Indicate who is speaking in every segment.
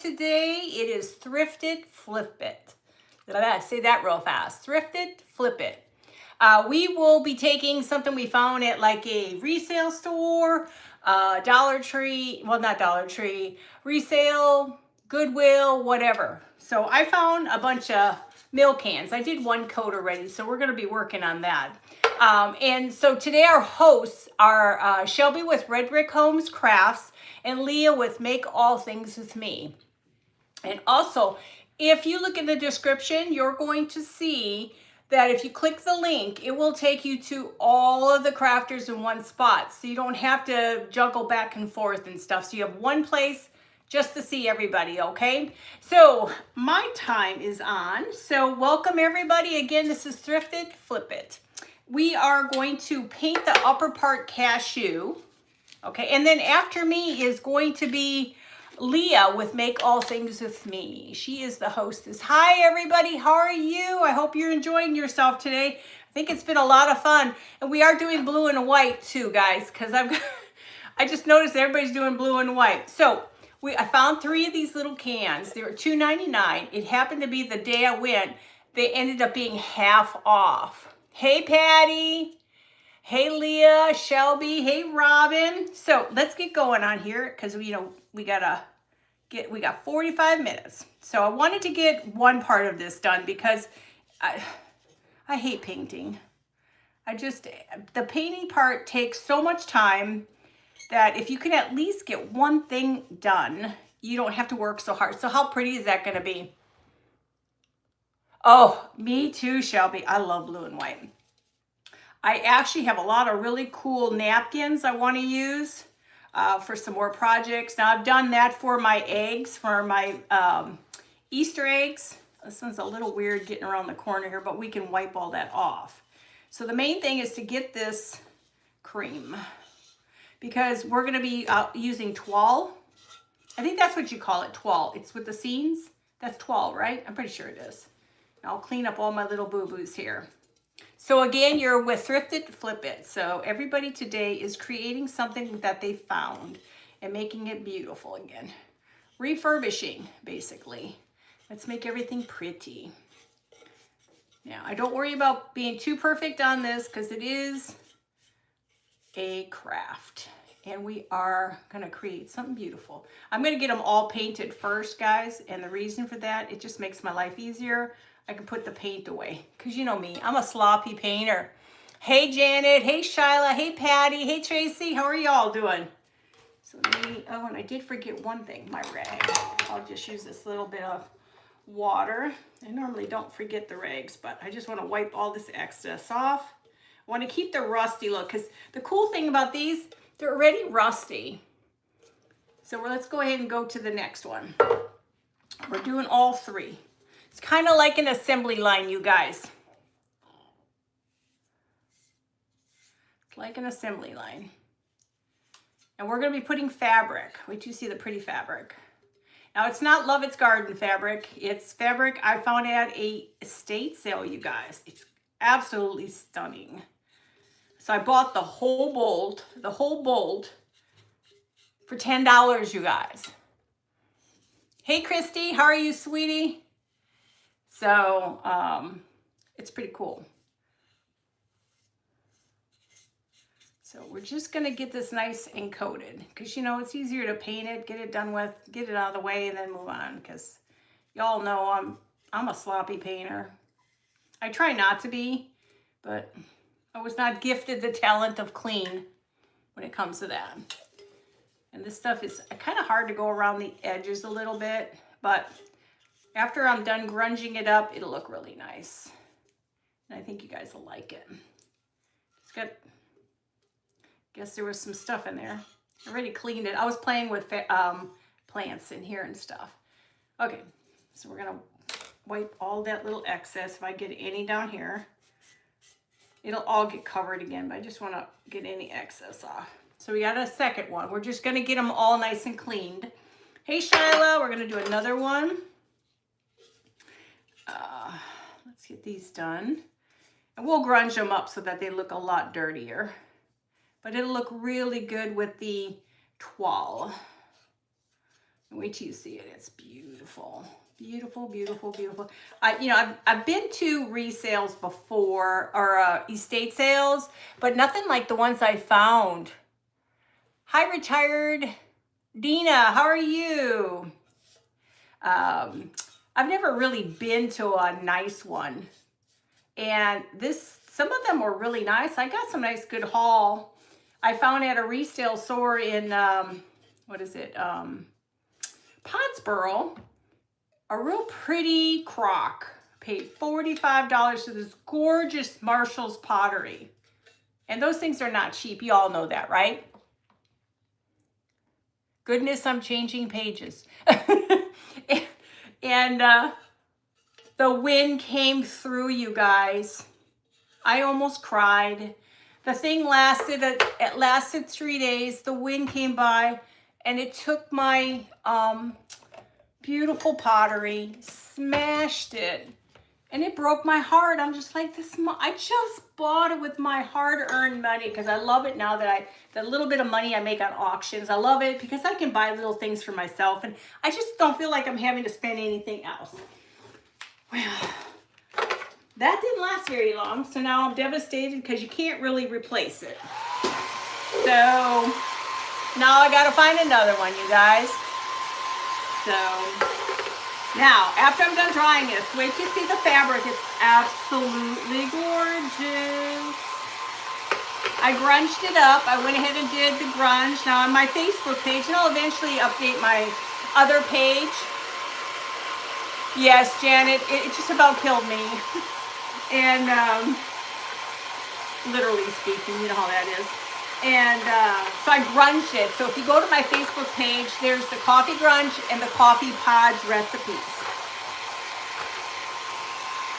Speaker 1: Today it is thrifted, flip it. Say that real fast. Thrifted, flip it. We will be taking something we found at like a resale store, Dollar Tree, well, not Dollar Tree, resale, Goodwill, whatever. So I found a bunch of milk cans. I did one coat already, so we're going to be working on that. And so today our hosts are Shelby with Red Brick Homes Crafts and Leah with Make All Things With Me. And also, if you look in the description, you're going to see that if you click the link, it will take you to all of the crafters in one spot. So you don't have to juggle back and forth and stuff. So you have one place just to see everybody, okay? So my time is on. So welcome everybody. Again, this is Thrifted, Flip It. We are going to paint the upper part cashew, okay? And then after me is going to be Leah with Make All Things With Me. She is the hostess. Hi, everybody. How are you? I hope you're enjoying yourself today. I think it's been a lot of fun. And we are doing blue and white too, guys, because I just noticed everybody's doing blue and white. So I found 3 of these little cans. They were $2.99. It happened to be the day I went. They ended up being half off. Hey, Patty. Hey, Leah, Shelby. Hey, Robin. So let's get going on here because we got 45 minutes. So I wanted to get one part of this done because I hate painting. The painting part takes so much time that if you can at least get one thing done, you don't have to work so hard. So how pretty is that going to be? Oh, me too, Shelby. I love blue and white. I actually have a lot of really cool napkins I want to use for some more projects. Now I've done that for my eggs, for my Easter eggs. This one's a little weird getting around the corner here, but we can wipe all that off. So the main thing is to get this cream because we're going to be using toile. I think that's what you call it, toile. It's with the seams. That's toile, right? I'm pretty sure it is. I'll clean up all my little boo-boos here. So again, you're with Thrifted, Flip It. So everybody today is creating something that they found and making it beautiful again. Refurbishing, basically. Let's make everything pretty. Now, I don't worry about being too perfect on this because it is a craft. And we are going to create something beautiful. I'm going to get them all painted first, guys. And the reason for that, it just makes my life easier. I can put the paint away because you know me, I'm a sloppy painter. Hey, Janet. Hey, Shyla. Hey, Patty. Hey, Tracy. How are y'all doing? So oh, and I did forget one thing, my rag. I'll just use this little bit of water. I normally don't forget the rags, but I just want to wipe all this excess off. I want to keep the rusty look because the cool thing about these, they're already rusty. So let's go ahead and go to the next one. We're doing all 3. It's kind of like an assembly line, you guys. It's like an assembly line. And we're going to be putting fabric. Wait till you see the pretty fabric. Now, it's not Love It's Garden fabric. It's fabric I found at a estate sale, you guys. It's absolutely stunning. So I bought the whole bolt for $10, you guys. Hey, Christy, how are you, sweetie? So it's pretty cool. So we're just going to get this nice and coated because, you know, it's easier to paint it, get it done with, get it out of the way, and then move on because y'all know I'm a sloppy painter. I try not to be, but I was not gifted the talent of clean when it comes to that. And this stuff is kind of hard to go around the edges a little bit, but after I'm done grunging it up, it'll look really nice. And I think you guys will like it. It's got, guess there was some stuff in there. I already cleaned it. I was playing with plants in here and stuff. Okay, so we're gonna wipe all that little excess. If I get any down here, it'll all get covered again, but I just wanna get any excess off. So we got a second one. We're just gonna get them all nice and cleaned. Hey, Shyla, we're gonna do another one. Let's get these done. And we'll grunge them up so that they look a lot dirtier. But it'll look really good with the toile. Wait till you see it. It's beautiful. Beautiful, beautiful, beautiful. I've been to resales before, or estate sales, but nothing like the ones I found. Hi, retired Dina. How are you? I've never really been to a nice one. And some of them were really nice. I got some nice good haul. I found at a resale store in, Pottsboro, a real pretty crock. Paid $45 for this gorgeous Marshall's pottery. And those things are not cheap. You all know that, right? Goodness, I'm changing pages. and the wind came through, you guys. I almost cried. The thing lasted 3 days. The wind came by and it took my beautiful pottery, smashed it, and it broke my heart. I'm just like, I just bought it with my hard-earned money because I love it now that the little bit of money I make on auctions. I love it because I can buy little things for myself, and I just don't feel like I'm having to spend anything else. Well, that didn't last very long, so now I'm devastated because you can't really replace it. So now I gotta find another one, you guys. So now, after I'm done drying this, wait till you see the fabric. It's absolutely gorgeous. I grunged it up. I went ahead and did the grunge. Now on my Facebook page, and I'll eventually update my other page. Yes, Janet, it just about killed me. And literally speaking, you know how that is. And so I grunged it. So if you go to my Facebook page, there's the coffee grunge and the coffee pods recipes.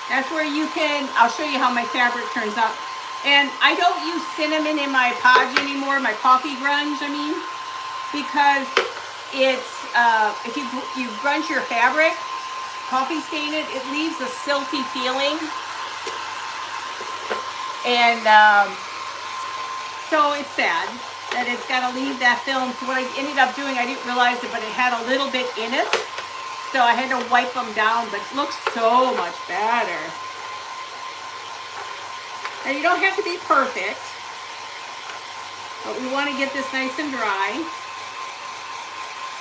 Speaker 1: That's where I'll show you how my fabric turns out. And I don't use cinnamon in my podge anymore, my coffee grunge, I mean, because it's, if you grunge your fabric, coffee stain it leaves a silty feeling. And, so it's sad that it's got to leave that film. So what I ended up doing, I didn't realize it, but it had a little bit in it. So I had to wipe them down, but it looks so much better. Now you don't have to be perfect, but we want to get this nice and dry.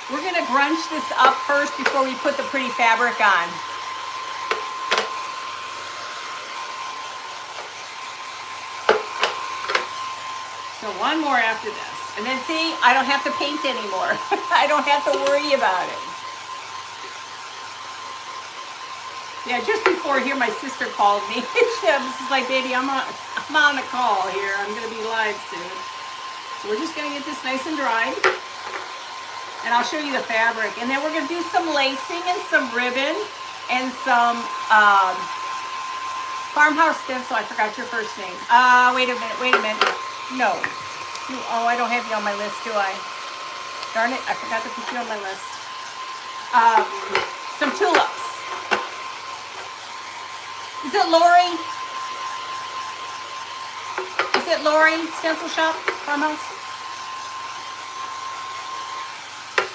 Speaker 1: We're going to grunge this up first before we put the pretty fabric on. So one more after this. And then see, I don't have to paint anymore. I don't have to worry about it. Yeah, just before here, my sister called me. She was like, baby, I'm on a call here. I'm going to be live soon. So we're just going to get this nice and dry. And I'll show you the fabric. And then we're going to do some lacing and some ribbon and some farmhouse stencil. I forgot your first name. Wait a minute. No. Oh, I don't have you on my list, do I? Darn it, I forgot to put you on my list. Some tulips. Is it Lori? Is it Lori? Stencil Shop? Farmhouse?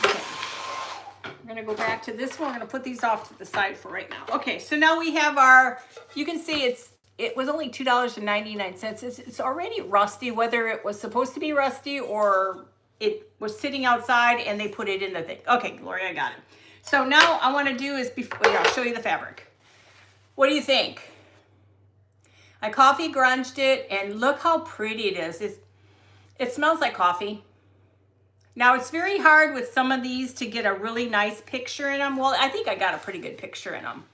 Speaker 1: Okay. We're going to go back to this one. We're going to put these off to the side for right now. Okay, so now we have you can see it was only $2.99. It's already rusty, whether it was supposed to be rusty or it was sitting outside and they put it in the thing. Okay, Gloria, I got it. So now I want to do is, I'll show you the fabric. What do you think? I coffee grunged it and look how pretty it is. It smells like coffee. Now it's very hard with some of these to get a really nice picture in them. Well, I think I got a pretty good picture in them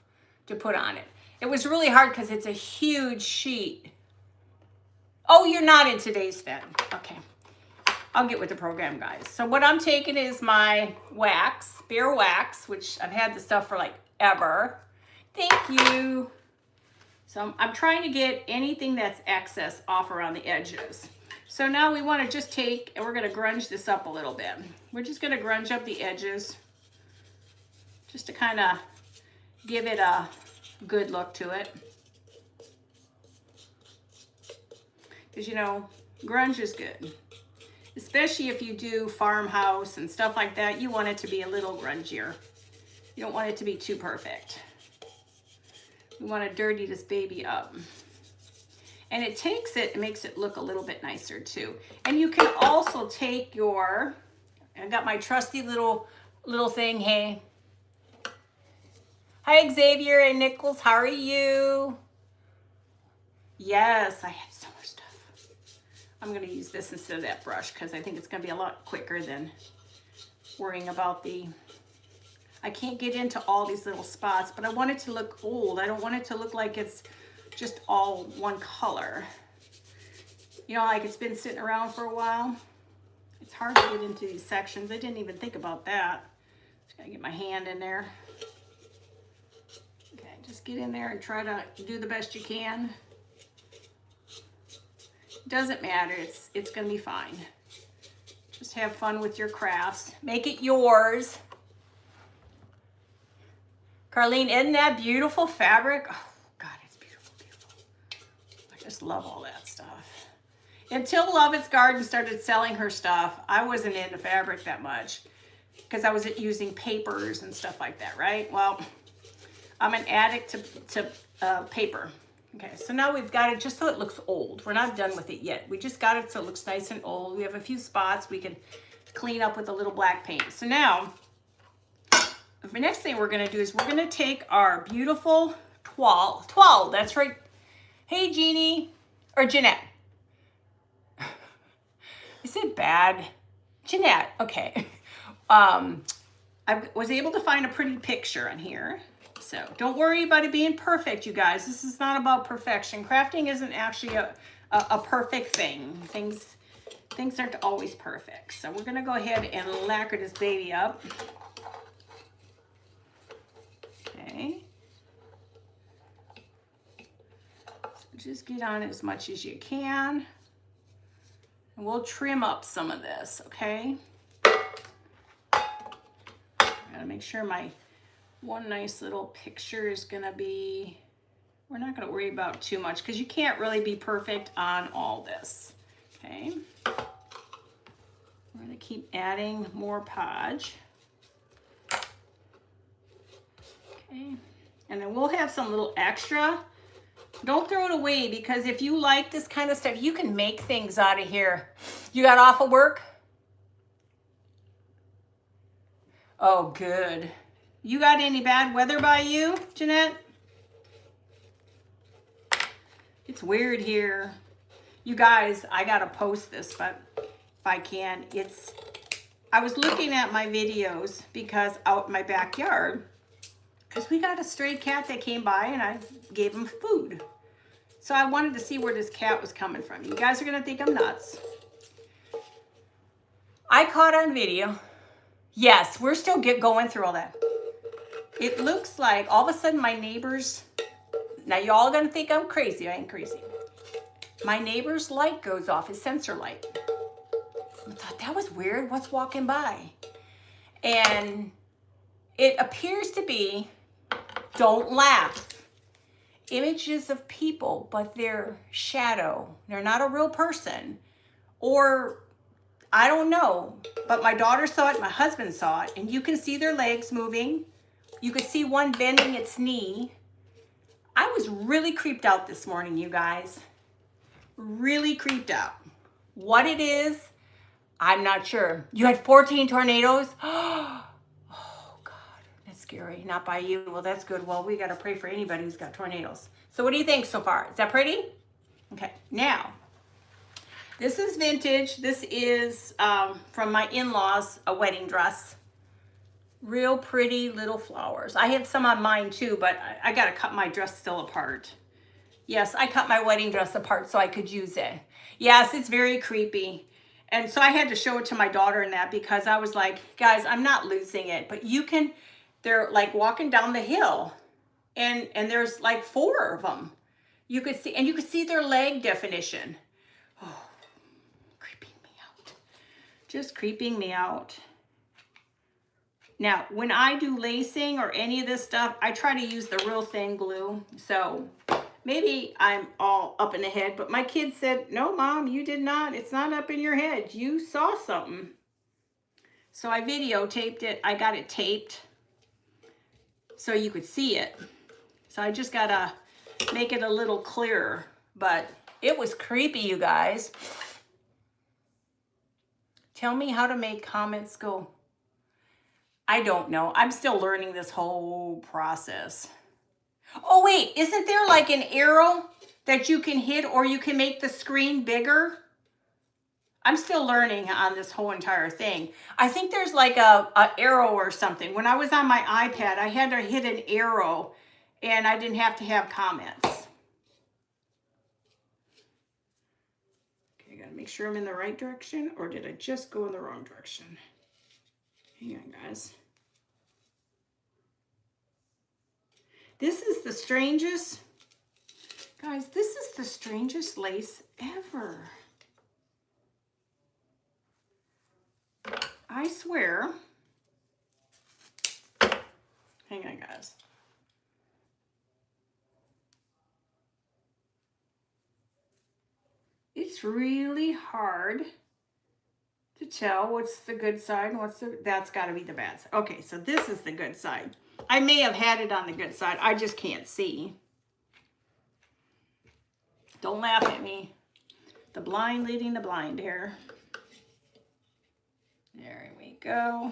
Speaker 1: to put on it. It was really hard because it's a huge sheet. Oh, you're not in today's Fed. Okay. I'll get with the program, guys. So what I'm taking is my wax, bare wax, which I've had this stuff for like ever. Thank you. So I'm trying to get anything that's excess off around the edges. So now we want to just take, and we're going to grunge this up a little bit. We're just going to grunge up the edges just to kind of give it a good look to it. Because, you know, grunge is good. Especially if you do farmhouse and stuff like that, you want it to be a little grungier. You don't want it to be too perfect. We want to dirty this baby up. And it takes it, it makes it look a little bit nicer too. And you can also take your, I got my trusty little thing, hey. Hi Xavier and Nichols, how are you? Yes, I had so much stuff. I'm gonna use this instead of that brush because I think it's gonna be a lot quicker than worrying about I can't get into all these little spots, but I want it to look old. I don't want it to look like it's just all one color. You know, like it's been sitting around for a while. It's hard to get into these sections. I didn't even think about that. Just gotta get my hand in there. Okay, just get in there and try to do the best you can. Doesn't matter, it's gonna be fine. Just have fun with your crafts. Make it yours. Carlene, isn't that beautiful fabric? Oh, God, it's beautiful, beautiful. I just love all that stuff. Until Love It's Garden started selling her stuff, I wasn't into fabric that much because I was using papers and stuff like that, right? Well, I'm an addict to paper. Okay, so now we've got it just so it looks old. We're not done with it yet. We just got it so it looks nice and old. We have a few spots we can clean up with a little black paint. So now, the next thing we're gonna do is we're gonna take our beautiful toile, that's right. Hey, Jeannie, or Jeanette. Is it bad? Jeanette, okay. I was able to find a pretty picture on here. So don't worry about it being perfect, you guys. This is not about perfection. Crafting isn't actually a perfect thing. Things aren't always perfect. So we're gonna go ahead and lacquer this baby up. Okay. So just get on as much as you can. And we'll trim up some of this, okay? Gotta make sure my one nice little picture is gonna be, we're not gonna worry about too much because you can't really be perfect on all this, okay? We're gonna keep adding more podge. Okay, and then we'll have some little extra. Don't throw it away because if you like this kind of stuff, you can make things out of here. You got off of work? Oh, good. You got any bad weather by you, Jeanette? It's weird here. You guys, I gotta post this, but if I can, I was looking at my videos because out in my backyard, because we got a stray cat that came by and I gave him food. So I wanted to see where this cat was coming from. You guys are gonna think I'm nuts. I caught on video. Yes, we're still going through all that. It looks like all of a sudden my neighbors, now y'all gonna think I'm crazy. I ain't crazy. My neighbor's light goes off, his sensor light. I thought that was weird, what's walking by? And it appears to be, don't laugh, images of people, but they're shadow. They're not a real person. Or, I don't know, but my daughter saw it, my husband saw it, and you can see their legs moving. You could see one bending its knee. I was really creeped out this morning, you guys. Really creeped out. What it is, I'm not sure. You had 14 tornadoes? Oh, God, that's scary. Not by you. Well, that's good. Well, we got to pray for anybody who's got tornadoes. So what do you think so far? Is that pretty? Okay, now, this is vintage. This is from my in-laws, a wedding dress. Real pretty little flowers. I have some on mine too, but I got to cut my dress still apart. Yes, I cut my wedding dress apart so I could use it. Yes, it's very creepy. And so I had to show it to my daughter and that because I was like, guys, I'm not losing it. But you can, they're like walking down the hill and there's like 4 of them. You could see, and you could see their leg definition. Oh, creeping me out. Just creeping me out. Now, when I do lacing or any of this stuff, I try to use the real thin glue. So Maybe I'm all up in the head, but my kid said, no, Mom, you did not. It's not up in your head. You saw something. So I videotaped it. I got it taped so you could see it. So I just got to make it a little clearer. But it was creepy, you guys. Tell me how to make comments go. I don't know. I'm still learning this whole process. Oh, wait, isn't there like an arrow that you can hit or you can make the screen bigger? I'm still learning on this whole entire thing. I think there's like a arrow or something. When I was on my iPad, I had to hit an arrow and I didn't have to have comments. Okay, I gotta make sure I'm in the right direction, or did I just go in the wrong direction? Hang on, guys. This is the strangest, guys, this is the strangest lace ever. I swear. Hang on, guys. It's really hard to tell what's the good side and what's the, that's got to be the bad side. Okay, so this is the good side. I may have had it on the good side. I just can't see. Don't laugh at me. The blind leading the blind here. There we go.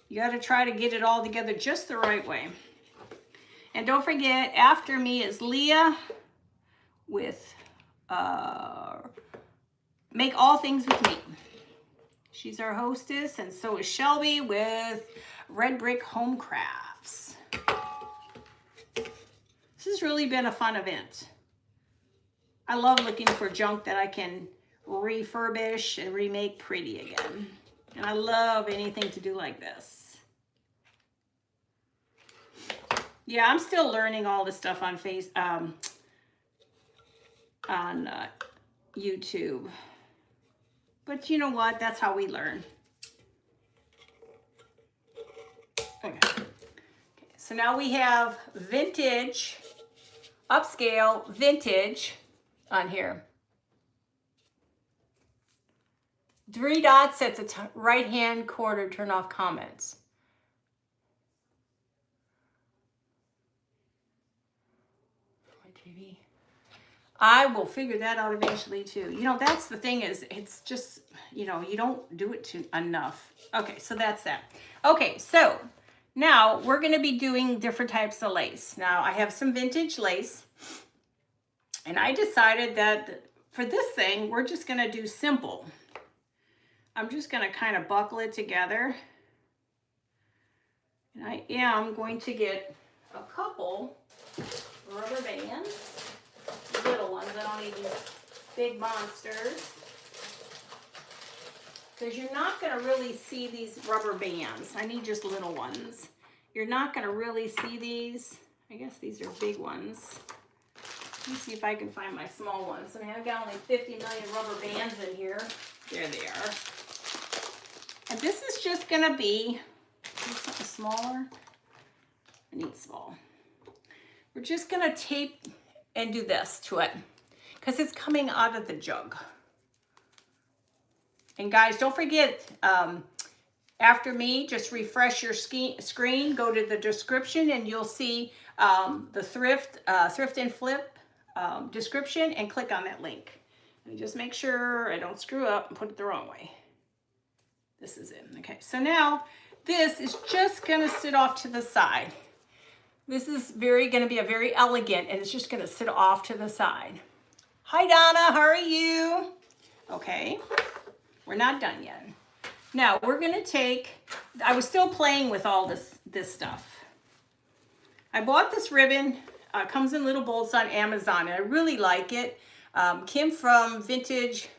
Speaker 1: You got to try to get it all together just the right way. And don't forget, after me is Leah with Make All Things With Me. She's our hostess, and so is Shelby with Red Brick Home Crafts. This has really been a fun event. I love looking for junk that I can refurbish and remake pretty again. And I love anything to do like this. Yeah, I'm still learning all this stuff on YouTube. But you know what? That's how we learn. Okay. So now we have vintage, upscale, vintage on here. 3 dots at the right-hand corner, turn off comments. My TV. I will figure that out eventually too. You know, that's the thing is, it's just, you know, you don't do it enough. Okay, so that's that. Okay, so now we're going to be doing different types of lace. Now I have some vintage lace, and I decided that for this thing, we're just going to do simple. I'm just going to kind of buckle it together. And I am going to get a couple rubber bands, little ones. I don't need these big monsters, because you're not going to really see these rubber bands. I need just little ones. You're not going to really see these. I guess these are big ones. Let me see if I can find my small ones. I mean, I've got only 50 million rubber bands in here. There they are. And this is just going to be something smaller. I need small. We're just going to tape and do this to it because it's coming out of the jug. And guys, don't forget, after me, just refresh your screen, go to the description, and you'll see the thrift and flip description, and click on that link. And just make sure I don't screw up and put it the wrong way. This is it. Okay, so now this is just going to sit off to the side. This is going to be a very elegant, and it's just going to sit off to the side. Hi, Donna. How are you? Okay, we're not done yet. Now we're going to take, I was still playing with all this stuff. I bought this ribbon. Comes in little bolts on Amazon, and I really like it. Kim from Vintage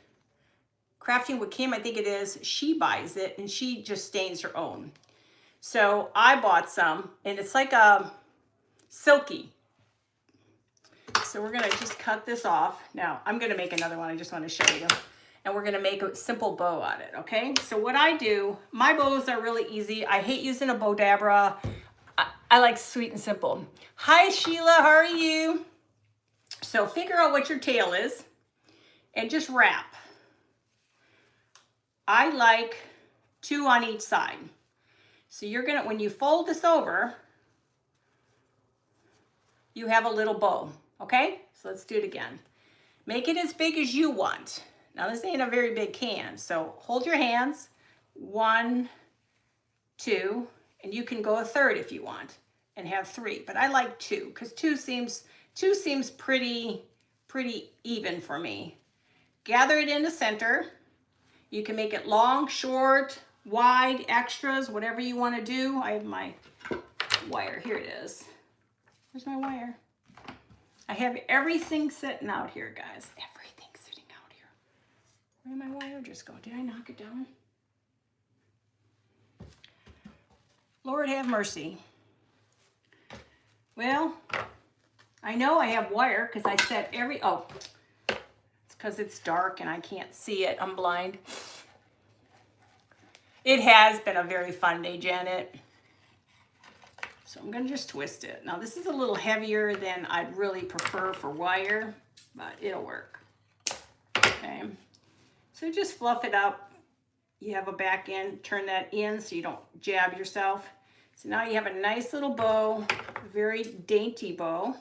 Speaker 1: Crafting with Kim, I think it is, she buys it, and she just stains her own. So I bought some, and it's like a silky. So we're gonna just cut this off. Now I'm gonna make another one. I just want to show you, and we're gonna make a simple bow on it. Okay. So what I do, my bows are really easy. I hate using a bow dabra. I like sweet and simple. Hi, Sheila, how are you? So figure out what your tail is and just wrap. I like 2 on each side. So you're gonna, when you fold this over, you have a little bow, okay? So let's do it again. Make it as big as you want. Now this ain't a very big can, so hold your hands, 1, 2, and you can go a third if you want, and have 3. But I like 2, because 2 seems pretty even for me. Gather it in the center. You can make it long, short, wide, extras, whatever you want to do. I have my wire. Here it is. Where's my wire? I have everything sitting out here, guys. Everything sitting out here. Where did my wire just go? Did I knock it down? Lord have mercy. Well, I know I have wire because I set oh, it's because it's dark and I can't see it. I'm blind. It has been a very fun day, Janet. So I'm going to just twist it. Now this is a little heavier than I'd really prefer for wire, but it'll work. Okay. So just fluff it up. You have a back end, turn that in so you don't jab yourself. So now you have a nice little bow, a very dainty bow.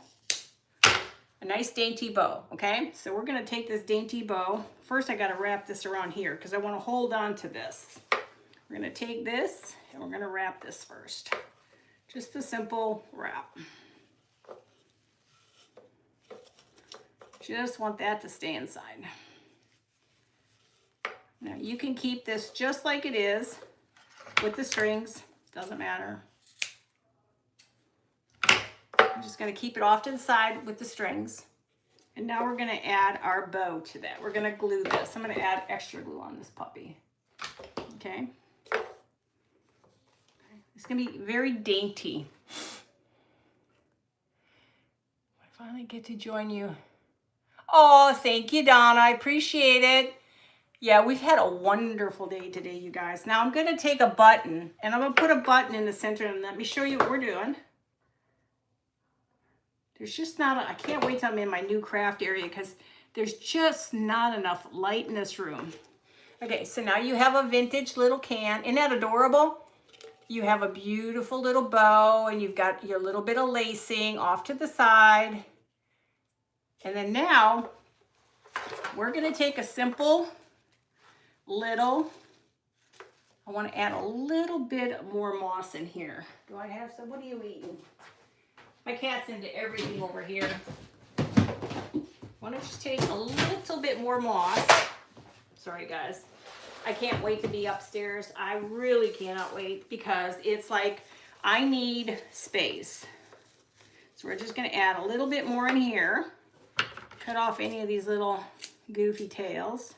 Speaker 1: A nice dainty bow, okay? So we're gonna take this dainty bow. First I gotta wrap this around here because I wanna hold on to this. We're gonna take this and we're gonna wrap this first. Just a simple wrap. Just want that to stay inside. Now you can keep this just like it is with the strings, doesn't matter. I'm just going to keep it off to the side with the strings. And now we're going to add our bow to that. We're going to glue this. I'm going to add extra glue on this puppy. Okay. It's going to be very dainty. I finally get to join you. Oh, thank you, Donna. I appreciate it. Yeah, we've had a wonderful day today, you guys. Now I'm going to take a button, and I'm going to put a button in the center, and let me show you what we're doing. There's just not, I can't wait till I'm in my new craft area because there's just not enough light in this room. Okay, so now you have a vintage little can. Isn't that adorable? You have a beautiful little bow and you've got your little bit of lacing off to the side. And then now we're gonna take a simple little, I wanna add a little bit more moss in here. Do I have some, what are you eating? My cat's into everything over here. Why don't you take a little bit more moss? Sorry guys. I can't wait to be upstairs. I really cannot wait because it's like I need space. So we're just gonna add a little bit more in here. Cut off any of these little goofy tails.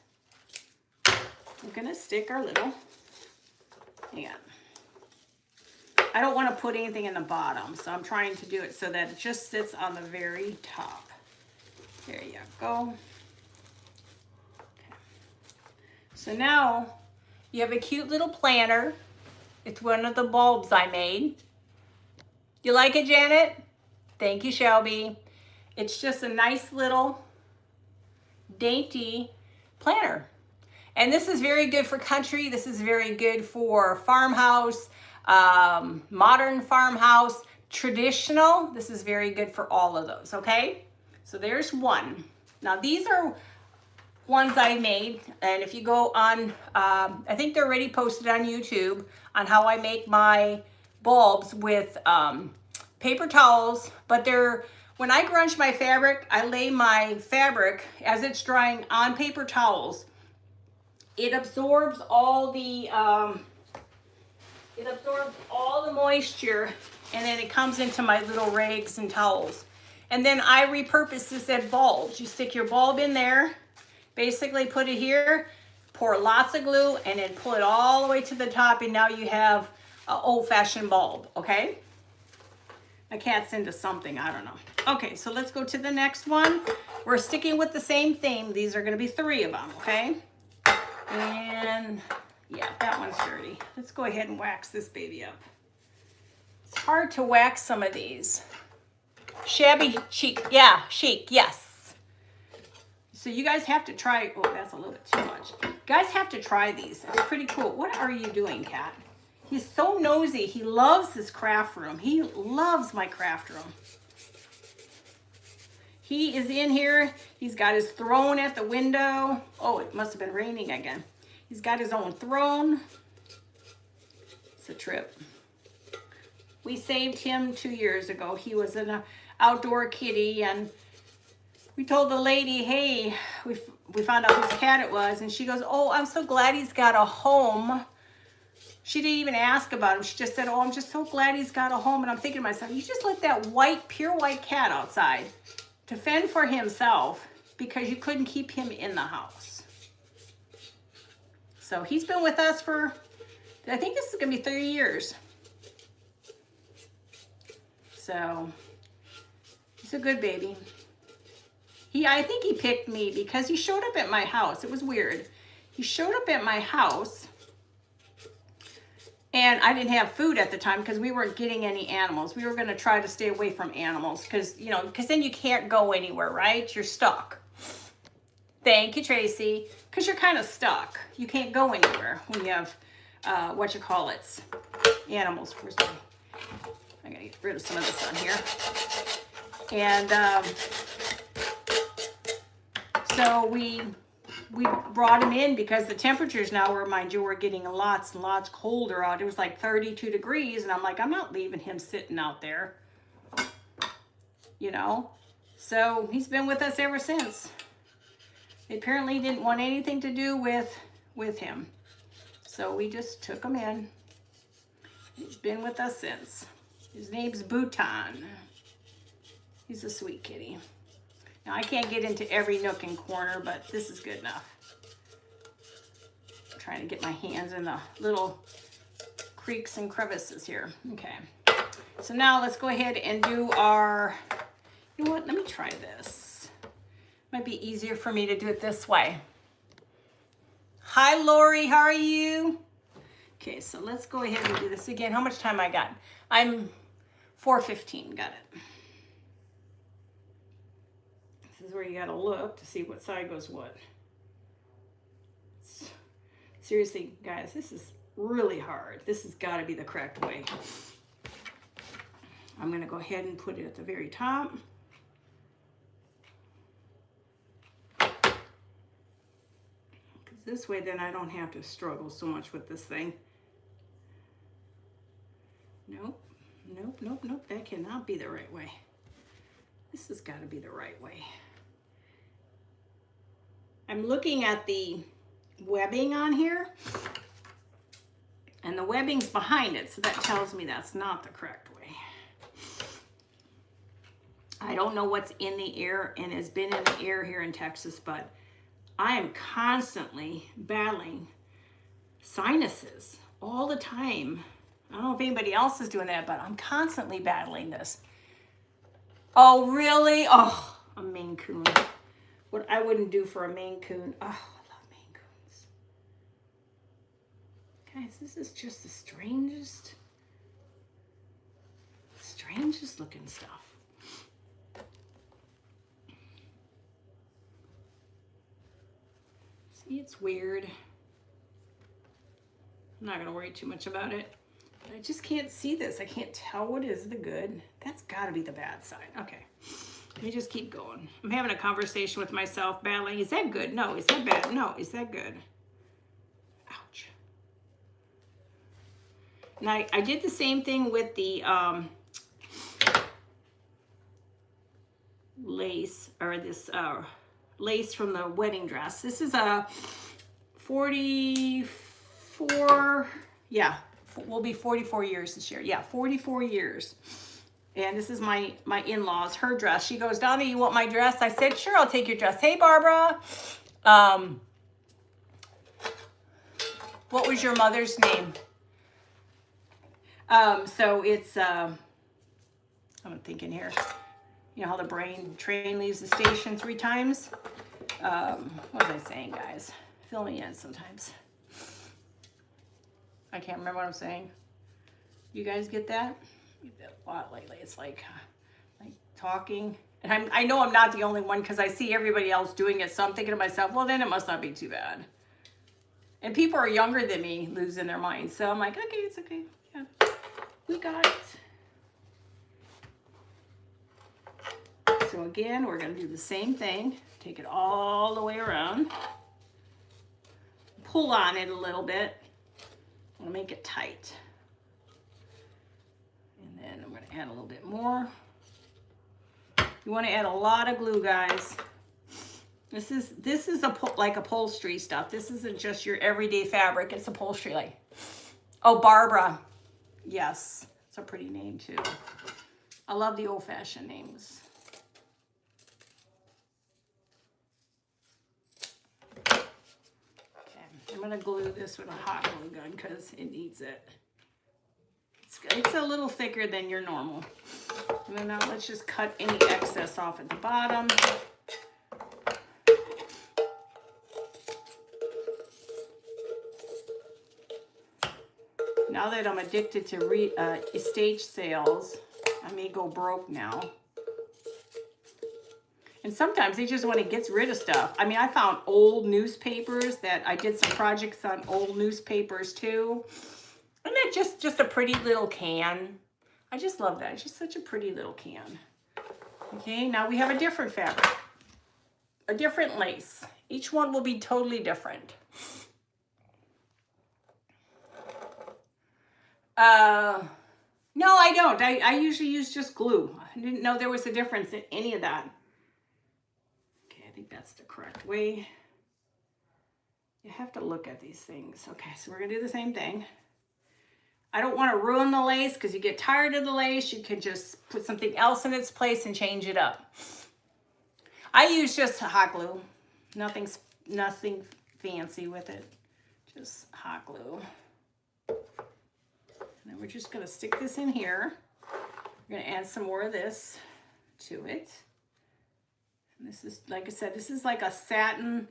Speaker 1: We're gonna stick our little, hang on. I don't want to put anything in the bottom, so I'm trying to do it so that it just sits on the very top. There you go. Okay. So now you have a cute little planter. It's one of the bulbs I made. You like it, Janet? Thank you, Shelby. It's just a nice little dainty planter. And this is very good for country. This is very good for farmhouse. Modern farmhouse, traditional. This is very good for all of those, okay? So there's one. Now these are ones I made, and if you go on, I think they're already posted on YouTube on how I make my bulbs with paper towels, but when I grunge my fabric, I lay my fabric as it's drying on paper towels. It absorbs all the moisture, and then it comes into my little rags and towels. And then I repurpose this as bulbs. You stick your bulb in there, basically put it here, pour lots of glue, and then pull it all the way to the top, and now you have an old-fashioned bulb, okay? My cat's into something, I don't know. Okay, so let's go to the next one. We're sticking with the same theme. These are gonna be 3 of them, okay? And yeah, that one's dirty. Let's go ahead and wax this baby up. It's hard to wax some of these. Shabby chic, yeah, chic, yes. So you guys have to try, oh, that's a little bit too much. You guys have to try these. It's pretty cool. What are you doing, Kat? He's so nosy. He loves this craft room. He loves my craft room. He is in here. He's got his throne at the window. Oh, it must have been raining again. He's got his own throne. It's a trip. We saved him 2 years ago. He was an outdoor kitty, and we told the lady, hey, we found out whose cat it was, and she goes, oh, I'm so glad he's got a home. She didn't even ask about him. She just said, oh, I'm just so glad he's got a home. And I'm thinking to myself, you just let that white, pure white cat outside to fend for himself because you couldn't keep him in the house. So he's been with us for, I think this is going to be 30 years. So he's a good baby. I think he picked me because he showed up at my house. It was weird. He showed up at my house, and I didn't have food at the time because we weren't getting any animals. We were going to try to stay away from animals because, you know, because then you can't go anywhere, right? You're stuck. Thank you, Tracy. Because you're kind of stuck. You can't go anywhere when you have, animals. Where's my, I got to get rid of some of this on here. And so we brought him in because the temperatures now were, mind you, we're getting lots and lots colder out. It was like 32 degrees, and I'm like, I'm not leaving him sitting out there, you know. So he's been with us ever since. They apparently didn't want anything to do with him, so we just took him in. He's been with us since. His name's Bhutan. He's a sweet kitty. Now, I can't get into every nook and corner, but this is good enough. I'm trying to get my hands in the little creaks and crevices here. Okay. So now let's go ahead and do our, you know what? Let me try this. Might be easier for me to do it this way. Hi, Lori. How are you? Okay, so let's go ahead and do this again. How much time I got? I'm 4:15. Got it. This is where you gotta look to see what side goes what. Seriously, guys, this is really hard. This has got to be the correct way. I'm gonna go ahead and put it at the very top. This way, then I don't have to struggle so much with this thing. Nope, nope, nope, nope. That cannot be the right way. This has got to be the right way. I'm looking at the webbing on here, and the webbing's behind it, so that tells me that's not the correct way. I don't know what's in the air and has been in the air here in Texas, but I am constantly battling sinuses all the time. I don't know if anybody else is doing that, but I'm constantly battling this. Oh, really? Oh, a Maine Coon. What I wouldn't do for a Maine Coon. Oh, I love Maine Coons. Guys, this is just the strangest looking stuff. It's weird. I'm not gonna worry too much about it. But I just can't see this. I can't tell what is the good. That's gotta be the bad side. Okay, let me just keep going. I'm having a conversation with myself, battling. Is that good? No. Is that bad? No. Is that good? Ouch. And I did the same thing with the lace, or this lace from the wedding dress. This is a 44, yeah, will be 44 years this year. Yeah, 44 years. And this is my in-laws, her dress. She goes, Donna, you want my dress? I said, sure, I'll take your dress. Hey, Barbara. What was your mother's name? So it's, I'm thinking here. You know how the train leaves the station 3 times? What was I saying, guys? Fill me in sometimes. I can't remember what I'm saying. You guys get that? A lot lately. It's like talking. And I know I'm not the only one because I see everybody else doing it. So I'm thinking to myself, well, then it must not be too bad. And people are younger than me losing their minds. So I'm like, okay, it's okay. Yeah, we got it. So again, we're going to do the same thing. Take it all the way around. Pull on it a little bit. I'm going to make it tight. And then I'm going to add a little bit more. You want to add a lot of glue, guys. This is like upholstery stuff. This isn't just your everyday fabric. It's upholstery. Like, oh, Barbara. Yes, it's a pretty name too. I love the old-fashioned names. Okay, I'm gonna glue this with a hot glue gun because it needs it. It's a little thicker than your normal. And then now let's just cut any excess off at the bottom. Now that I'm addicted to estate sales, I may go broke now. And sometimes they just want to get rid of stuff. I mean, I found old newspapers that I did some projects on old newspapers too. And that's just a pretty little can. I just love that. It's just such a pretty little can. Okay, now we have a different fabric. A different lace. Each one will be totally different. No, I don't. I usually use just glue. I didn't know there was a difference in any of that. Okay, I think that's the correct way. You have to look at these things. Okay, so we're gonna do the same thing. I don't want to ruin the lace because you get tired of the lace. You can just put something else in its place and change it up. I use just hot glue. Nothing fancy with it. Just hot glue. And then we're just going to stick this in here. We're going to add some more of this to it. And this is, like I said, this is like a satin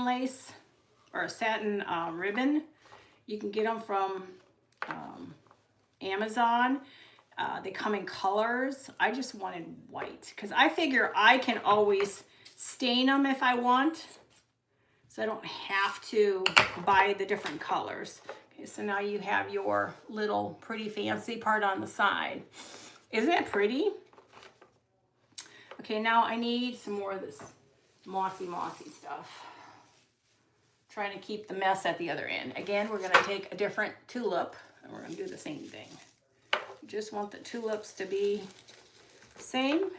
Speaker 1: lace or a satin ribbon. You can get them from Amazon. They come in colors. I just wanted white because I figure I can always stain them if I want, so I don't have to buy the different colors. Okay, so now you have your little pretty fancy part on the side. Isn't it pretty? Okay, now I need some more of this mossy stuff. Trying to keep the mess at the other end. Again, we're going to take a different tulip and we're going to do the same thing. You just want the tulips to be the same.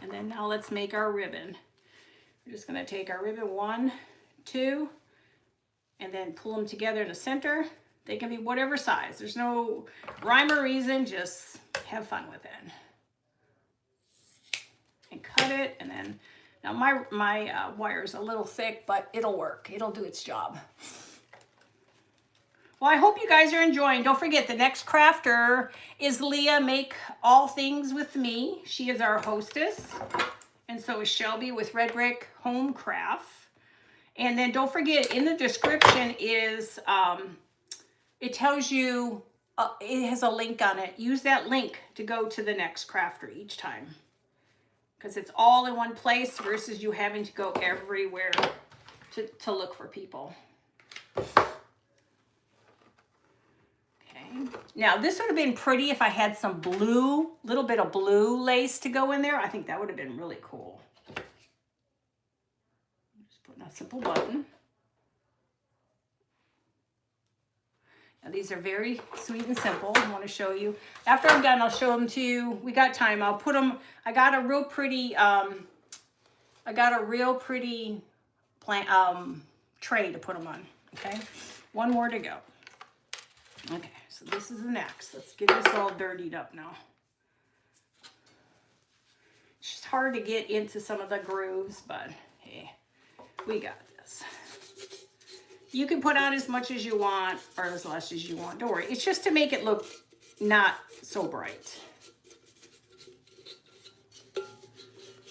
Speaker 1: And then now let's make our ribbon. We're just going to take our ribbon 1, 2, and then pull them together in the center. They can be whatever size. There's no rhyme or reason. Just have fun with it. And cut it, and then now my wire is a little thick, but it'll work. It'll do its job. Well, I hope you guys are enjoying. Don't forget, the next crafter is Leah Make All Things With Me. She is our hostess. And so is Shelby with Red Brick Home Craft. And then don't forget, in the description is, it tells you, it has a link on it. Use that link to go to the next crafter each time. Because it's all in one place versus you having to go everywhere to look for people. Okay. Now, this would have been pretty if I had some blue, little bit of blue lace to go in there. I think that would have been really cool. Just putting a simple button. Now, these are very sweet and simple. I want to show you. After I'm done, I'll show them to you. We got time. I'll put them. I got a real pretty. Tray to put them on. Okay, one more to go. Okay, so this is the next. Let's get this all dirtied up now. It's just hard to get into some of the grooves, but hey, we got this. You can put on as much as you want or as less as you want. Don't worry. It's just to make it look not so bright.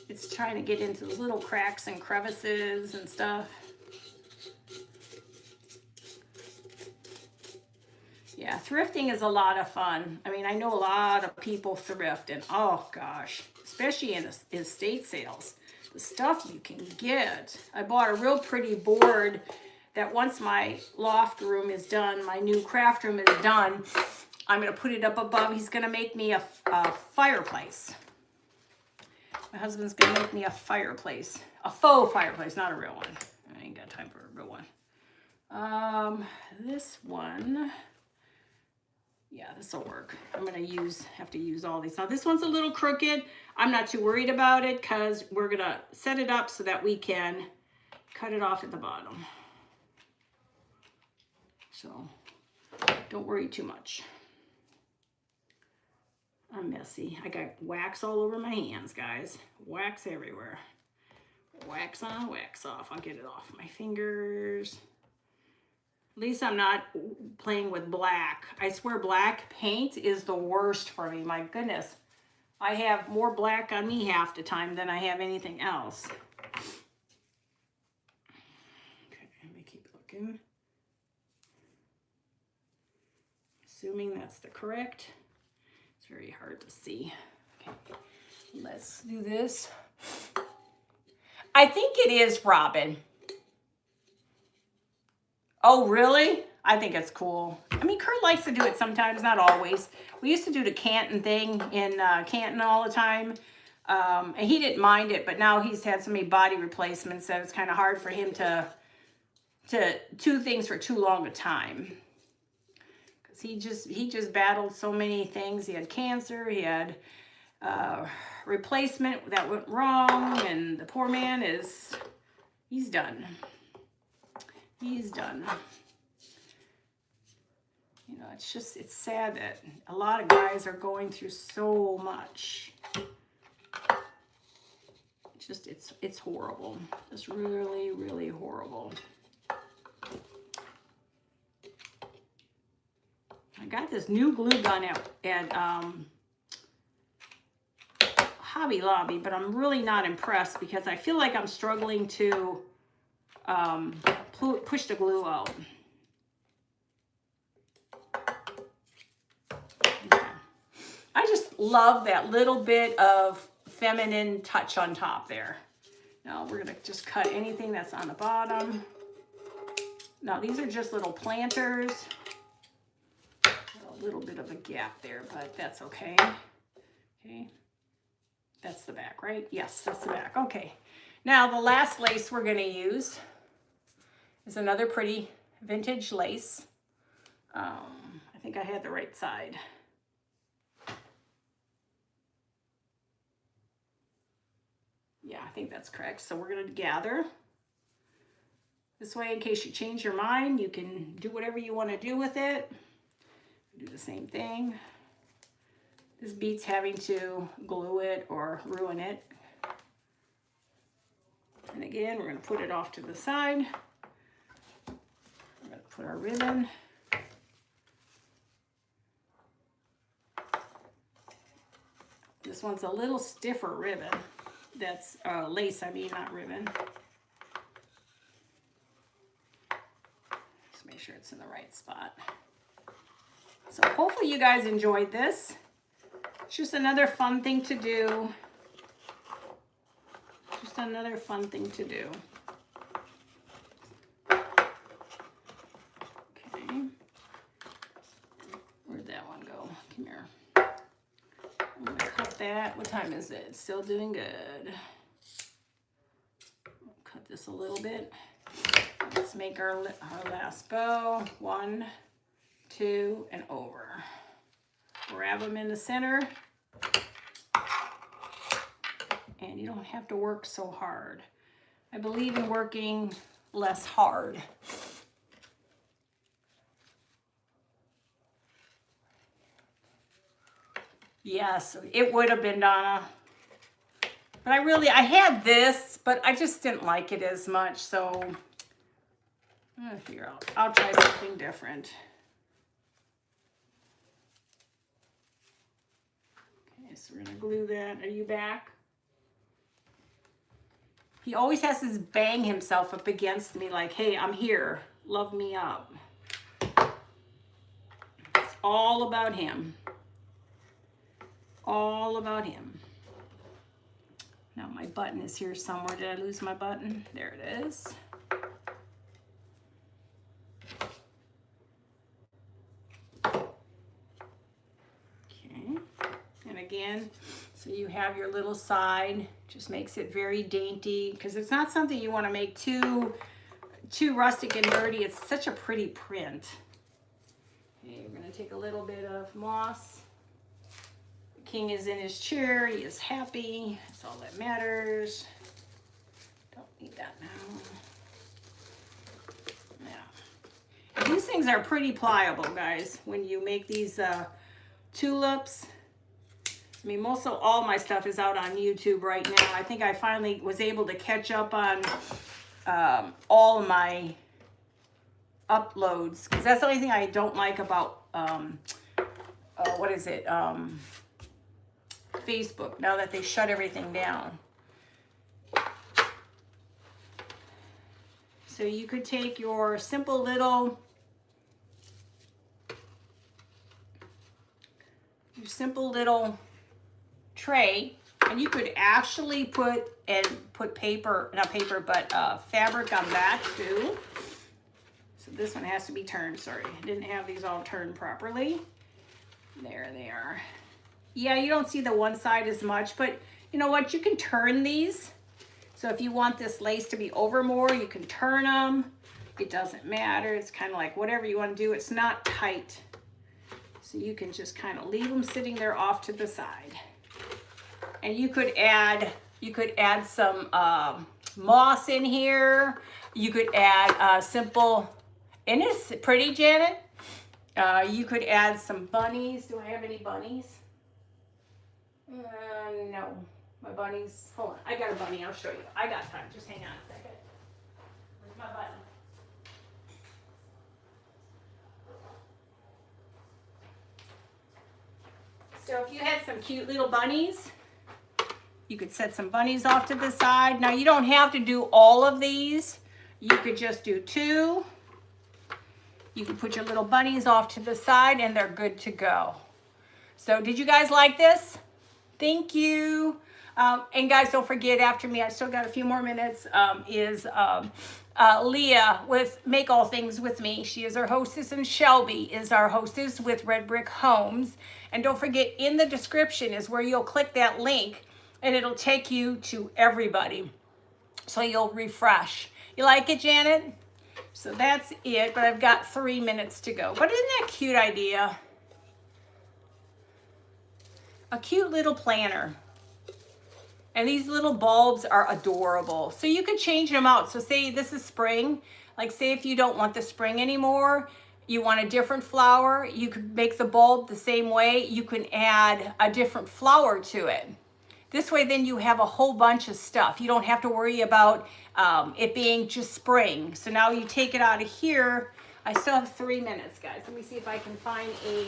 Speaker 1: It's trying to get into the little cracks and crevices and stuff. Yeah, thrifting is a lot of fun. I mean, I know a lot of people thrift, and oh gosh, especially in estate sales, the stuff you can get. I bought a real pretty board that once my loft room is done, my new craft room is done, I'm going to put it up above. He's going to make me a fireplace. My husband's going to make me a fireplace. A faux fireplace, not a real one. I ain't got time for a real one. This one, yeah, this will work. I'm going to have to use all these. Now this one's a little crooked. I'm not too worried about it because we're going to set it up so that we can cut it off at the bottom. So don't worry too much. I'm messy. I got wax all over my hands, guys. Wax everywhere. Wax on, wax off. I'll get it off my fingers. At least I'm not playing with black. I swear black paint is the worst for me. My goodness. I have more black on me half the time than I have anything else. Okay, let me keep looking. Assuming that's the correct. It's very hard to see. Okay, let's do this. I think it is Robin. Oh, really? I think it's cool. I mean, Kurt likes to do it sometimes, not always. We used to do the Canton thing in Canton all the time. And he didn't mind it, but now he's had so many body replacements that it's kind of hard for him to do things for too long a time. Because he just battled so many things. He had cancer, he had replacement that went wrong, and the poor man he's done. He's done. You know, it's sad that a lot of guys are going through so much. It's horrible. It's really, really horrible. I got this new glue gun at Hobby Lobby, but I'm really not impressed because I feel like I'm struggling to push the glue out. Okay. I just love that little bit of feminine touch on top there. Now we're gonna just cut anything that's on the bottom. Now these are just little planters. A little bit of a gap there, but that's okay. Okay, that's the back, right? Yes, that's the back. Okay, now the last lace we're gonna use is another pretty vintage lace. I think I had the right side. Yeah, I think that's correct. So we're gonna gather. This way, in case you change your mind, you can do whatever you wanna do with it. Do the same thing. This beats having to glue it or ruin it. And again, we're gonna put it off to the side. We're gonna put our ribbon. This one's a little stiffer ribbon. That's lace, I mean, not ribbon. Just make sure it's in the right spot. So hopefully you guys enjoyed this. It's just another fun thing to do. Just another fun thing to do. Okay. Where'd that one go? Come here. I'm gonna cut that. What time is it? It's still doing good. Cut this a little bit. Let's make our last bow. 1, 2, and over. Grab them in the center. And you don't have to work so hard. I believe in working less hard. Yes, it would have been, Donna. But I had this, but I just didn't like it as much, so I'm gonna figure out. I'll try something different. Okay, so we're gonna glue that. Are you back? He always has to bang himself up against me like, hey, I'm here. Love me up. all about him. All about him. Now my button is here somewhere. Did I lose my button? There it is. Okay. And again, so you have your little side. Just makes it very dainty because it's not something you want to make too rustic and dirty. It's such a pretty print. Okay, we're going to take a little bit of moss. The king is in his chair. He is happy. That's all that matters. Don't need that now. Yeah. And these things are pretty pliable, guys, when you make these tulips. I mean, most of all my stuff is out on YouTube right now. I think I finally was able to catch up on all of my uploads, because that's the only thing I don't like about what is it, Facebook, now that they shut everything down. So you could take your simple little tray, and you could actually put paper, not paper, but fabric on that too. So this one has to be turned. Sorry, I didn't have these all turned properly. There they are. Yeah, you don't see the one side as much, but you know what? You can turn these. So if you want this lace to be over more, you can turn them. It doesn't matter. It's kind of like whatever you want to do. It's not tight. So you can just kind of leave them sitting there off to the side. And you could add some moss in here. You could add simple, and it's pretty, Janet. You could add some bunnies. Do I have any bunnies? No, my bunnies. Hold on, I got a bunny. I'll show you. I got time. Just hang on a second. Where's my button? So if you had some cute little bunnies, you could set some bunnies off to the side. Now you don't have to do all of these. You could just do 2. You can put your little bunnies off to the side and they're good to go. So did you guys like this? Thank you. And guys, don't forget, after me, I still got a few more minutes, Leah with Make All Things With Me. She is our hostess, and Shelby is our hostess with Red Brick Homes. And don't forget, in the description is where you'll click that link and it'll take you to everybody. So you'll refresh. You like it, Janet? So that's it, but I've got 3 minutes to go. But isn't that a cute idea? A cute little planner. And these little bulbs are adorable. So you could change them out. So say this is spring. Like say if you don't want the spring anymore, you want a different flower, you could make the bulb the same way. You can add a different flower to it. This way then you have a whole bunch of stuff. You don't have to worry about it being just spring. So now you take it out of here. I still have 3 minutes, guys. Let me see if I can find a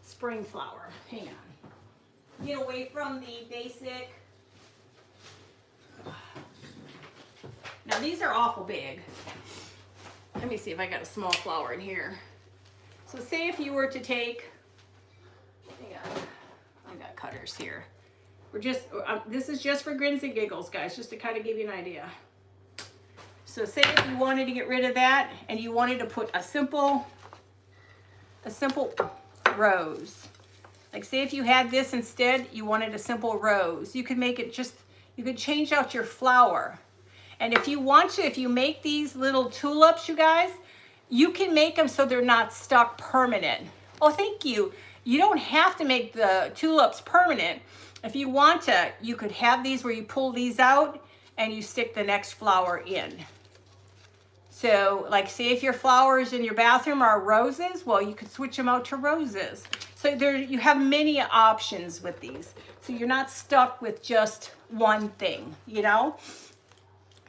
Speaker 1: spring flower. Hang on. Get away from the basic. Now these are awful big. Let me see if I got a small flower in here. So say if you were to take, hang on, I got cutters here. We're just, this is just for grins and giggles, guys, just to kind of give you an idea. So say if you wanted to get rid of that and you wanted to put a simple rose. Like say if you had this instead, you wanted a simple rose. You could make it just, you could change out your flower. And if you want to, if you make these little tulips, you guys, you can make them so they're not stuck permanent. Oh, thank you. You don't have to make the tulips permanent. If you want to, you could have these where you pull these out and you stick the next flower in. So like say if your flowers in your bathroom are roses, well, you could switch them out to roses. So there you have many options with these. So you're not stuck with just one thing, you know?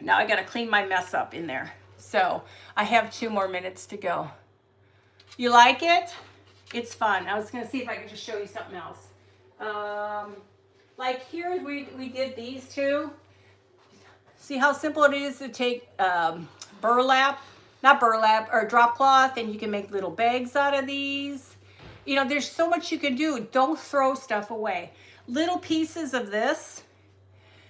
Speaker 1: Now I got to clean my mess up in there. So I have 2 more minutes to go. You like it? It's fun. I was going to see if I could just show you something else. Like here we did these 2. See how simple it is to take burlap, not burlap, or drop cloth, and you can make little bags out of these. You know, there's so much you can do. Don't throw stuff away. Little pieces of this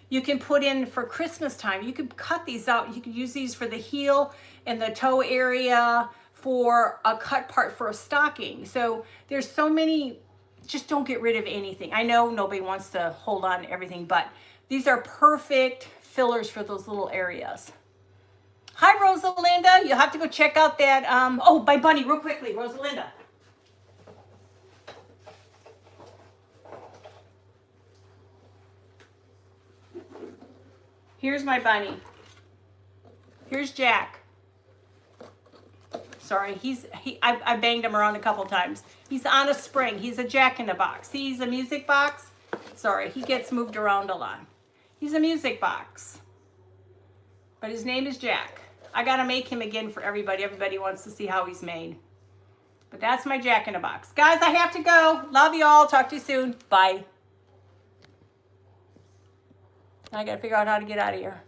Speaker 1: you can put in for Christmas time. You can cut these out. You can use these for the heel and the toe area, for a cut part for a stocking. So there's so many, just don't get rid of anything. I know nobody wants to hold on to everything, but these are perfect fillers for those little areas. Hi, Rosalinda. You'll have to go check out that, oh, my bunny, real quickly, Rosalinda. Here's my bunny. Here's Jack. Sorry, I banged him around a couple times. He's on a spring. He's a jack-in-the-box. See, he's a music box. Sorry, he gets moved around a lot. He's a music box. But his name is Jack. I gotta make him again for everybody. Everybody wants to see how he's made. But that's my jack-in-the-box. Guys, I have to go. Love you all. Talk to you soon. Bye. I gotta figure out how to get out of here.